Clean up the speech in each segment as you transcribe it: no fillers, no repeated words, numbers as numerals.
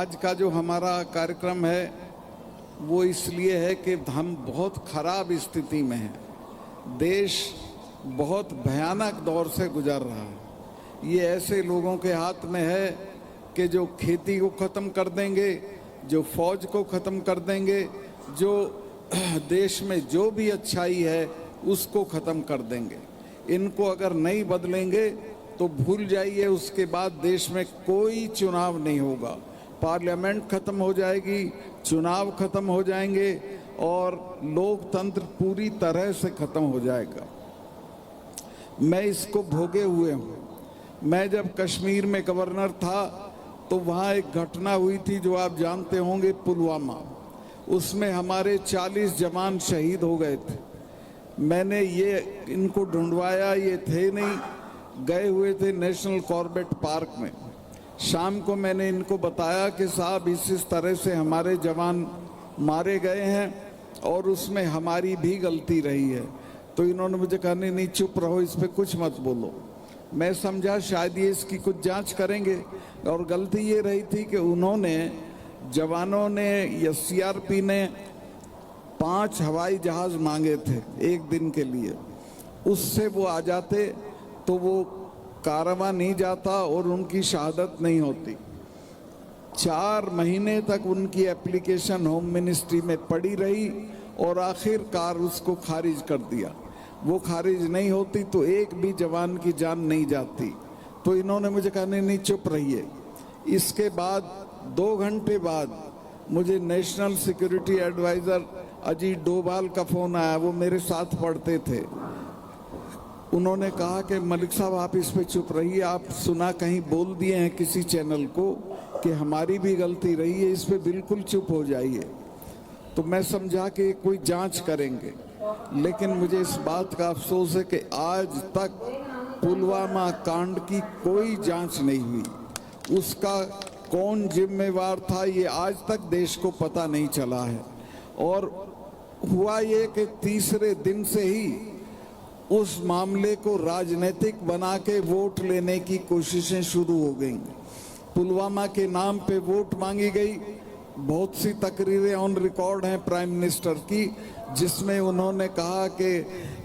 आज का जो हमारा कार्यक्रम है वो इसलिए है कि हम बहुत खराब स्थिति में हैं। देश बहुत भयानक दौर से गुजर रहा है। ये ऐसे लोगों के हाथ में है कि जो खेती को ख़त्म कर देंगे, जो फौज को ख़त्म कर देंगे, जो देश में जो भी अच्छाई है उसको ख़त्म कर देंगे। इनको अगर नहीं बदलेंगे तो भूल जाइए, उसके बाद देश में कोई चुनाव नहीं होगा। पार्लियामेंट ख़त्म हो जाएगी, चुनाव ख़त्म हो जाएंगे और लोकतंत्र पूरी तरह से ख़त्म हो जाएगा। मैं इसको भोगे हुए हूँ। मैं जब कश्मीर में गवर्नर था तो वहाँ एक घटना हुई थी जो आप जानते होंगे, पुलवामा। उसमें हमारे 40 जवान शहीद हो गए थे। मैंने ये इनको ढूंढवाया, ये थे नहीं, गए हुए थे नेशनल कॉर्बेट पार्क में। शाम को मैंने इनको बताया कि साहब इस तरह से हमारे जवान मारे गए हैं और उसमें हमारी भी गलती रही है। तो इन्होंने मुझे कहा नहीं चुप रहो, इस पर कुछ मत बोलो। मैं समझा शायद ये इसकी कुछ जांच करेंगे। और गलती ये रही थी कि उन्होंने, जवानों ने या सीआरपी ने 5 हवाई जहाज़ मांगे थे एक दिन के लिए। उससे वो आ जाते तो वो कारवां नहीं जाता और उनकी शहादत नहीं होती। 4 महीने तक उनकी एप्लीकेशन होम मिनिस्ट्री में पड़ी रही और आखिरकार उसको खारिज कर दिया। वो खारिज नहीं होती तो एक भी जवान की जान नहीं जाती। तो इन्होंने मुझे कहा नहीं चुप रहिए। इसके बाद 2 घंटे बाद मुझे national security adviser Ajit Doval का फ़ोन आया। वो मेरे साथ पढ़ते थे। उन्होंने कहा कि मलिक साहब आप इस पे चुप रहिए, आप सुना कहीं बोल दिए हैं किसी चैनल को कि हमारी भी गलती रही है, इस पे बिल्कुल चुप हो जाइए। तो मैं समझा कि कोई जांच करेंगे, लेकिन मुझे इस बात का अफसोस है कि आज तक पुलवामा कांड की कोई जांच नहीं हुई। उसका कौन जिम्मेवार था ये आज तक देश को पता नहीं चला है। और हुआ ये कि तीसरे दिन से ही उस मामले को राजनीतिक बना के वोट लेने की कोशिशें शुरू हो गईं। पुलवामा के नाम पे वोट मांगी गई। बहुत सी तकरीरें ऑन रिकॉर्ड हैं प्राइम मिनिस्टर की, जिसमें उन्होंने कहा कि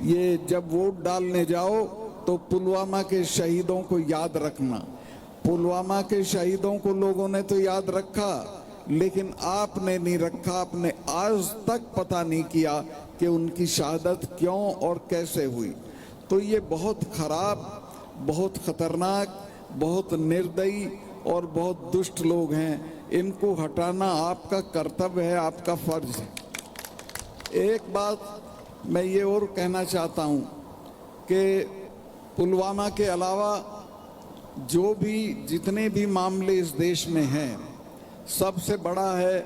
ये जब वोट डालने जाओ तो पुलवामा के शहीदों को याद रखना। पुलवामा के शहीदों को लोगों ने तो याद रखा, लेकिन आपने नहीं रखा। आपने आज तक पता नहीं किया कि उनकी शहादत क्यों और कैसे हुई। तो ये बहुत खराब, बहुत खतरनाक, बहुत निर्दयी और बहुत दुष्ट लोग हैं। इनको हटाना आपका कर्तव्य है, आपका फर्ज है। एक बात मैं ये और कहना चाहता हूँ कि पुलवामा के अलावा जो भी जितने भी मामले इस देश में हैं, सबसे बड़ा है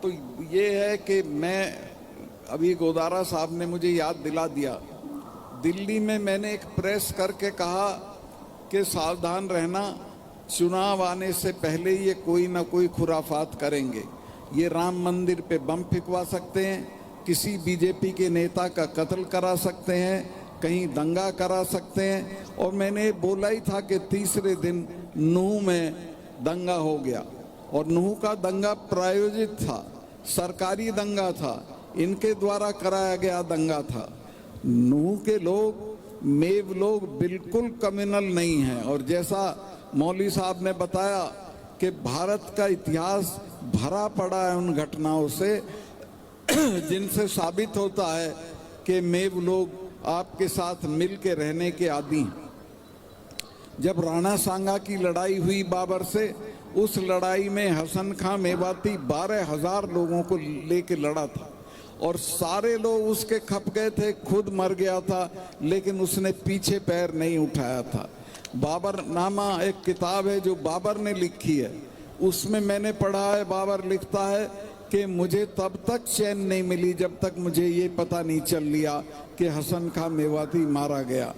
तो ये है कि मैं अभी गोदारा साहब ने मुझे याद दिला दिया। दिल्ली में मैंने एक प्रेस करके कहा कि सावधान रहना, चुनाव आने से पहले ये कोई ना कोई खुराफात करेंगे। ये राम मंदिर पे बम फिकवा सकते हैं, किसी बीजेपी के नेता का कत्ल करा सकते हैं, कहीं दंगा करा सकते हैं। और मैंने बोला ही था कि तीसरे दिन नूह में दंगा हो गया और नूह का दंगा प्रायोजित था, सरकारी दंगा था, इनके द्वारा कराया गया दंगा था। नूह के लोग, मेव लोग बिल्कुल कम्युनल नहीं हैं। और जैसा मौलवी साहब ने बताया कि भारत का इतिहास भरा पड़ा है उन घटनाओं से जिनसे साबित होता है कि मेव लोग आपके साथ मिल के रहने के आदी हैं। जब राणा सांगा की लड़ाई हुई बाबर से, उस लड़ाई में हसन खां मेवाती 12,000 लोगों को लेके लड़ा था और सारे लोग उसके खप गए थे। खुद मर गया था, लेकिन उसने पीछे पैर नहीं उठाया था। बाबर नामा एक किताब है जो बाबर ने लिखी है, उसमें मैंने पढ़ा है, बाबर लिखता है कि मुझे तब तक चैन नहीं मिली जब तक मुझे ये पता नहीं चल लिया कि हसन खां मेवाती मारा गया।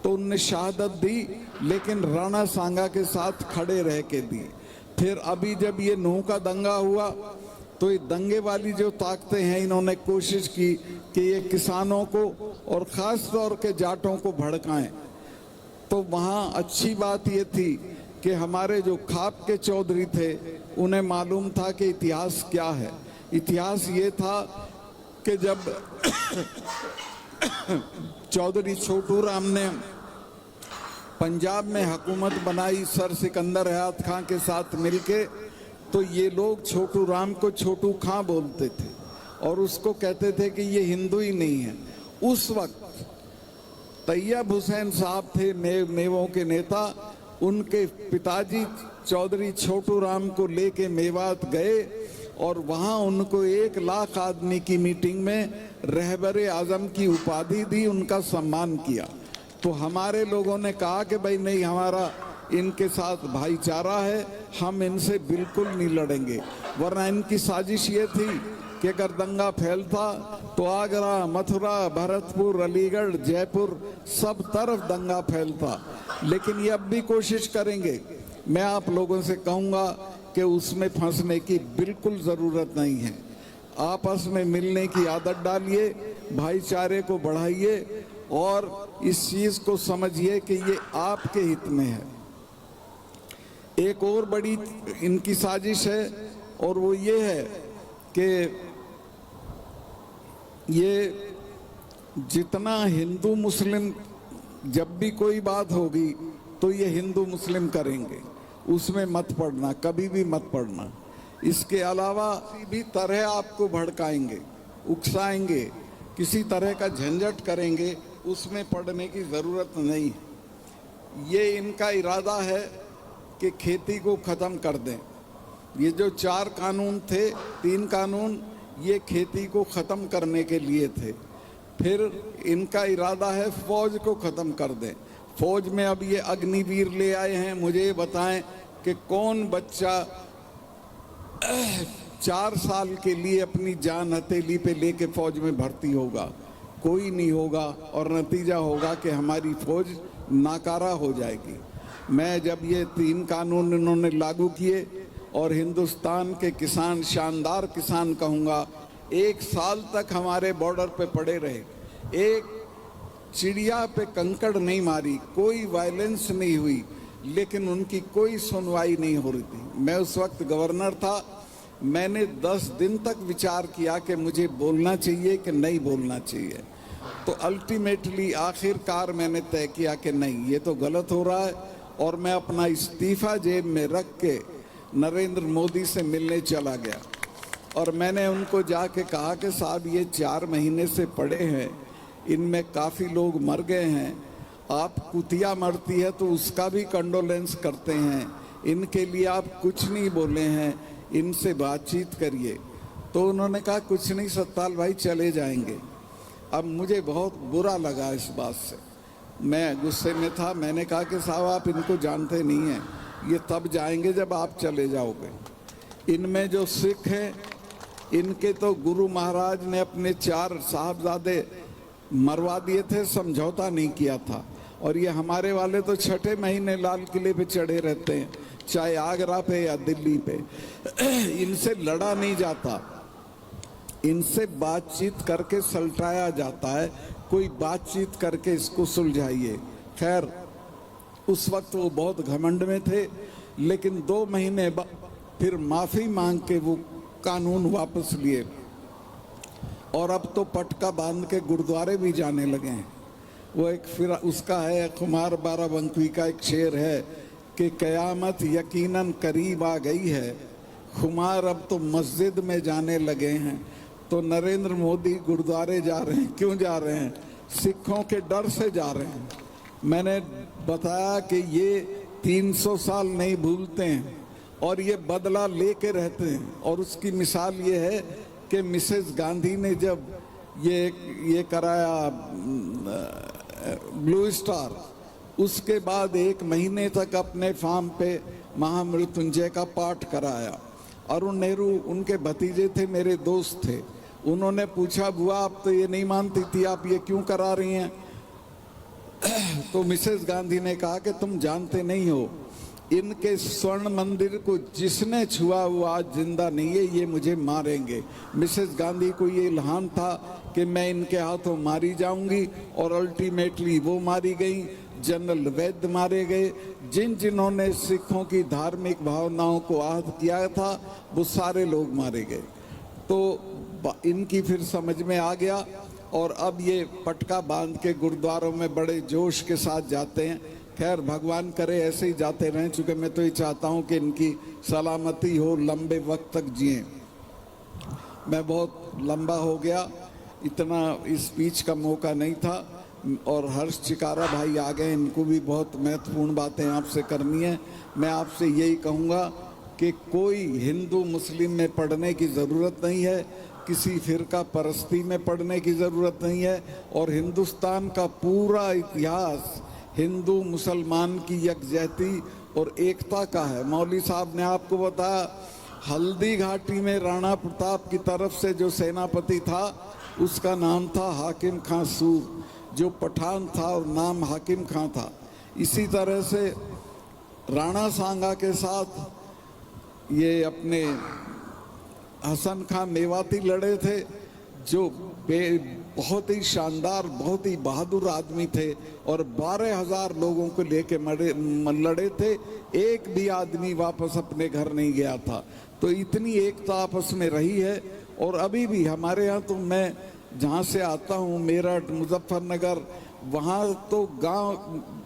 तो उनने शहादत दी, लेकिन राणा सांगा के साथ खड़े रह के दी। फिर अभी जब ये नूह का दंगा हुआ तो ये दंगे वाली जो ताकतें हैं, इन्होंने कोशिश की कि ये किसानों को और ख़ास तौर के जाटों को भड़काएं। तो वहाँ अच्छी बात ये थी कि हमारे जो खाप के चौधरी थे उन्हें मालूम था कि इतिहास क्या है। इतिहास ये था कि जब चौधरी छोटू राम ने पंजाब में हुकूमत बनाई सर सिकंदर हयात खां के साथ मिलके, तो ये लोग छोटू राम को छोटू खां बोलते थे और उसको कहते थे कि ये हिंदू ही नहीं है। उस वक्त तैयब हुसैन साहब थे नेवों के नेता, उनके पिताजी चौधरी छोटू राम को लेके मेवात गए और वहाँ उनको 1 लाख आदमी की मीटिंग में रहबरे आजम की उपाधि दी, उनका सम्मान किया। तो हमारे लोगों ने कहा कि भाई नहीं, हमारा इनके साथ भाईचारा है, हम इनसे बिल्कुल नहीं लड़ेंगे। वरना इनकी साजिश ये थी कि अगर दंगा फैलता तो आगरा, मथुरा, भरतपुर, अलीगढ़, जयपुर सब तरफ दंगा फैलता। लेकिन ये अब भी कोशिश करेंगे। मैं आप लोगों से कहूँगा कि उसमें फंसने की बिल्कुल ज़रूरत नहीं है। आपस में मिलने की आदत डालिए, भाईचारे को बढ़ाइए और इस चीज़ को समझिए कि ये आपके हित में है। एक और बड़ी इनकी साजिश है और वो ये है कि ये जितना हिंदू मुस्लिम, जब भी कोई बात होगी तो ये हिंदू मुस्लिम करेंगे, उसमें मत पड़ना, कभी भी मत पड़ना। इसके अलावा किसी भी तरह आपको भड़काएंगे, उकसाएंगे, किसी तरह का झंझट करेंगे, उसमें पड़ने की ज़रूरत नहीं है। ये इनका इरादा है कि खेती को ख़त्म कर दें। ये जो 4 कानून थे, 3 कानून ये खेती को ख़त्म करने के लिए थे। फिर इनका इरादा है फ़ौज को ख़त्म कर दें। फ़ौज में अब ये अग्निवीर ले आए हैं। मुझे ये बताएं कि कौन बच्चा 4 साल के लिए अपनी जान हथेली पे लेके फ़ौज में भर्ती होगा? कोई नहीं होगा और नतीजा होगा कि हमारी फ़ौज नाकारा हो जाएगी। मैं जब ये 3 कानून इन्होंने लागू किए और हिंदुस्तान के किसान, शानदार किसान कहूँगा, 1 साल तक हमारे बॉर्डर पे पड़े रहे, एक चिड़िया पे कंकड़ नहीं मारी, कोई वायलेंस नहीं हुई, लेकिन उनकी कोई सुनवाई नहीं हो रही थी। मैं उस वक्त गवर्नर था। मैंने 10 दिन तक विचार किया कि मुझे बोलना चाहिए कि नहीं बोलना चाहिए। तो अल्टीमेटली आखिरकार मैंने तय किया कि नहीं, ये तो गलत हो रहा है, और मैं अपना इस्तीफ़ा जेब में रख के नरेंद्र मोदी से मिलने चला गया। और मैंने उनको जाके कहा कि साहब ये 4 महीने से पड़े हैं, इनमें काफ़ी लोग मर गए हैं, आप कुतिया मरती है तो उसका भी कंडोलेंस करते हैं, इनके लिए आप कुछ नहीं बोले हैं, इनसे बातचीत करिए। तो उन्होंने कहा कुछ नहीं सत्ताल भाई, चले जाएंगे। अब मुझे बहुत बुरा लगा इस बात से, मैं गुस्से में था। मैंने कहा कि साहब आप इनको जानते नहीं हैं, ये तब जाएंगे जब आप चले जाओगे। इनमें जो सिख हैं, इनके तो गुरु महाराज ने अपने 4 साहबजादे मरवा दिए थे, समझौता नहीं किया था। और ये हमारे वाले तो 6ठे महीने लाल किले पे चढ़े रहते हैं, चाहे आगरा पे या दिल्ली पे। इनसे लड़ा नहीं जाता, इनसे बातचीत करके सलटाया जाता है। कोई बातचीत करके इसको सुलझाइए। खैर, उस वक्त वो बहुत घमंड में थे, लेकिन 2 महीने बाद फिर माफ़ी मांग के वो कानून वापस लिए और अब तो पटका बांध के गुरुद्वारे भी जाने लगे हैं। वो एक फिर उसका है, कुमार बाराबंकी का एक शेर है कि कयामत यकीनन करीब आ गई है, खुमार अब तो मस्जिद में जाने लगे हैं। तो नरेंद्र मोदी गुरुद्वारे जा रहे हैं, क्यों जा रहे हैं? सिखों के डर से जा रहे हैं। मैंने बताया कि ये 300 साल नहीं भूलते हैं और ये बदला लेके रहते हैं। और उसकी मिसाल ये है कि मिसेस गांधी ने जब ये कराया ब्लू स्टार, उसके बाद 1 महीने तक अपने फार्म पे महामृत्युंजय का पाठ कराया। अरुण नेहरू उनके भतीजे थे, मेरे दोस्त थे। उन्होंने पूछा, बुआ आप तो ये नहीं मानती थी, आप ये क्यों करा रही हैं? तो मिसेस गांधी ने कहा कि तुम जानते नहीं हो, इनके स्वर्ण मंदिर को जिसने छुआ वो आज जिंदा नहीं है, ये मुझे मारेंगे। मिसेस गांधी को ये इल्हाम था कि मैं इनके हाथों मारी जाऊंगी और अल्टीमेटली वो मारी गई। जनरल वैद्य मारे गए, जिन्होंने सिखों की धार्मिक भावनाओं को आहत किया था वो सारे लोग मारे गए। तो इनकी फिर समझ में आ गया और अब ये पटका बांध के गुरुद्वारों में बड़े जोश के साथ जाते हैं। खैर भगवान करे ऐसे ही जाते रहें, चूँकि मैं तो ये चाहता हूँ कि इनकी सलामती हो, लंबे वक्त तक जिएं। मैं बहुत लंबा हो गया, इतना स्पीच का मौका नहीं था और हर्ष चिकारा भाई आ गए, इनको भी बहुत महत्वपूर्ण बातें आपसे करनी है। मैं आपसे यही कहूँगा कि कोई हिंदू मुस्लिम में पढ़ने की ज़रूरत नहीं है, किसी फिरका परस्ती में पढ़ने की ज़रूरत नहीं है, और हिंदुस्तान का पूरा इतिहास हिंदू मुसलमान की यकजहती और एकता का है। मौलवी साहब ने आपको बताया, हल्दी घाटी में राणा प्रताप की तरफ से जो सेनापति था उसका नाम था हाकिम खां सूर, जो पठान था और नाम हाकिम खां था। इसी तरह से राणा सांगा के साथ ये अपने हसन खां मेवाती लड़े थे, जो बहुत ही शानदार, बहुत ही बहादुर आदमी थे और 12,000 लोगों को लेके लड़े थे। एक भी आदमी वापस अपने घर नहीं गया था। तो इतनी एकता आपस में रही है। और अभी भी हमारे यहाँ, तो मैं जहाँ से आता हूँ मेरठ, मुजफ्फरनगर, वहाँ तो गांव,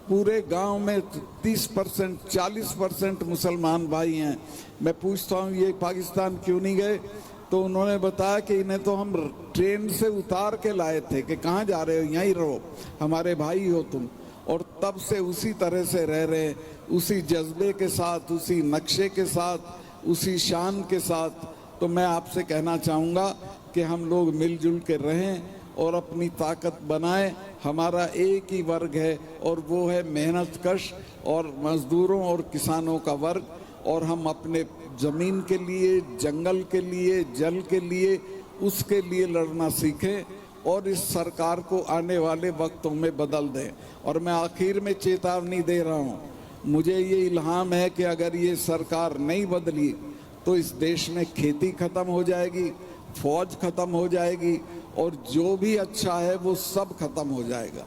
पूरे गांव में 30% 40% मुसलमान भाई हैं। मैं पूछता हूँ ये पाकिस्तान क्यों नहीं गए, तो उन्होंने बताया कि इन्हें तो हम ट्रेन से उतार के लाए थे कि कहाँ जा रहे हो, यहीं रहो, हमारे भाई हो तुम। और तब से उसी तरह से रह रहे, उसी जज्बे के साथ, उसी नक्शे के साथ, उसी शान के साथ। तो मैं आपसे कहना चाहूँगा कि हम लोग मिलजुल के रहें और अपनी ताकत बनाएं। हमारा एक ही वर्ग है और वो है मेहनतकश और मजदूरों और किसानों का वर्ग। और हम अपने ज़मीन के लिए, जंगल के लिए, जल के लिए, उसके लिए लड़ना सीखें और इस सरकार को आने वाले वक्तों में बदल दें। और मैं आखिर में चेतावनी दे रहा हूँ, मुझे ये इल्हाम है कि अगर ये सरकार नहीं बदली तो इस देश में खेती ख़त्म हो जाएगी, फौज ख़त्म हो जाएगी और जो भी अच्छा है वो सब ख़त्म हो जाएगा।